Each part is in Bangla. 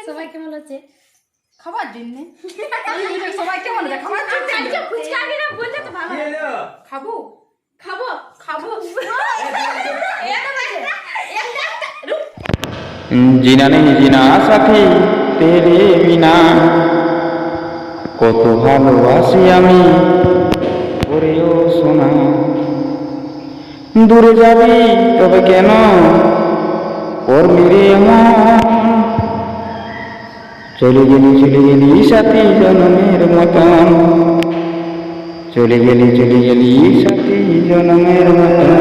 সবাই কেমন আছে? খাবার জন্য সবাই কেমন আছে? খাবার জন্য ফুচকা আগে না বললে তো ভালো। খাবো খাবো খাবো जीना नहीं जीना साथी तेरे बिना কত ভালোবাসি আমি ওরেও সোনা দূরে যাবি তবে কেন করলি রে এমন চলে গেলি সাথী জনমের মতন চলে গেলি সাথী জনমের মতন।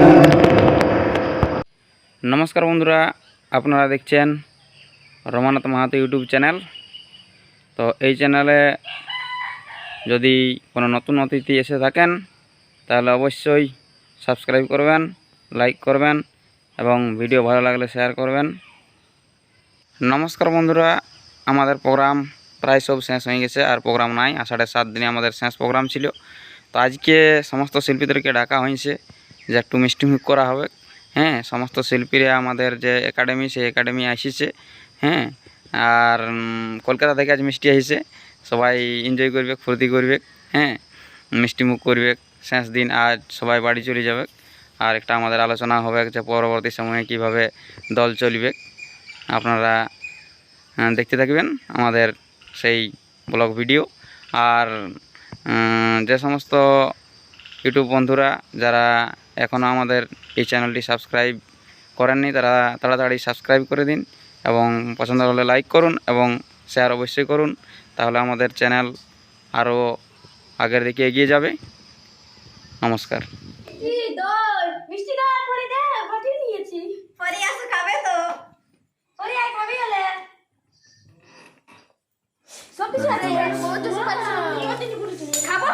নমস্কার বন্ধুরা, আপনারা দেখছেন রমানাথ মাহাতো ইউটিউব চ্যানেল। তো এই চ্যানেলে যদি কোনো নতুন অতিথি এসে থাকেন তাহলে অবশ্যই সাবস্ক্রাইব করবেন, লাইক করবেন এবং ভিডিও ভালো লাগলে শেয়ার করবেন। নমস্কার বন্ধুরা, আমাদের প্রোগ্রাম প্রায় সব শেষ হয়ে গেছে, আর প্রোগ্রাম নাই। আষাঢ়ের 7 দিনে আমাদের শেষ প্রোগ্রাম ছিল। তো আজকে সমস্ত শিল্পীদেরকে ডাকা হয়েছে যে একটু মিষ্টিমুখ করা হবে। হ্যাঁ, সমস্ত শিল্পীরা আমাদের যে একাডেমি, সেই একাডেমি আসিছে। হ্যাঁ, আর কলকাতা থেকে আজ মিষ্টি আসিছে, সবাই এনজয় করবে, ফুর্তি করবে। হ্যাঁ, মিষ্টিমুখ করবে। শেষ দিন আজ সবাই বাড়ি চলে যাবে। আর একটা আমাদের আলোচনা হবে যে পরবর্তী সময়ে কিভাবে দল চলবে। আপনারা দেখতে থাকবেন আমাদের সেই ব্লগ ভিডিও। আর যে সমস্ত ইউটিউব বন্ধুরা যারা এখনও আমাদের এই চ্যানেলটি সাবস্ক্রাইব করেননি তারা তাড়াতাড়ি সাবস্ক্রাইব করে দিন এবং পছন্দ হলে লাইক করুন এবং শেয়ার অবশ্যই করুন। তাহলে আমাদের চ্যানেল আরও আগের দিকে এগিয়ে যাবে। নমস্কার। মিষ্টি দাও পরে দে, বাটি নিয়েছি। পরে আসো খাবে তো পরে আয় খাবি হলে সব কিছু আছে। ও তো সব খাবো।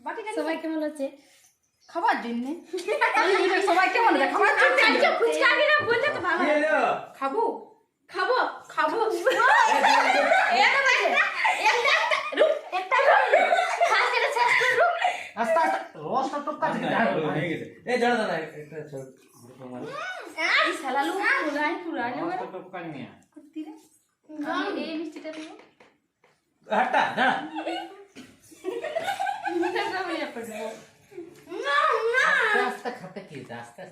বাটিটা সবাই কেমন আছে? খাবার জন্য সবাই কেমন আছে? খাবার জন্য ফুচকা আগে না বললে তো ভালো। খাবো খাবো খাবো আস্তে আস্তে রসটা টপকা হয়ে গেছে। এই দাঁড়া দাঁড়া একটা ছোট মানে এই সালালু ফুলাই ফুলাই রসটা টপকা নিয়ে এই মিষ্টিটা দেবো। হাটটা দাঁড়া আস্তে আস্তে খাতে কি আস্তে আস্তে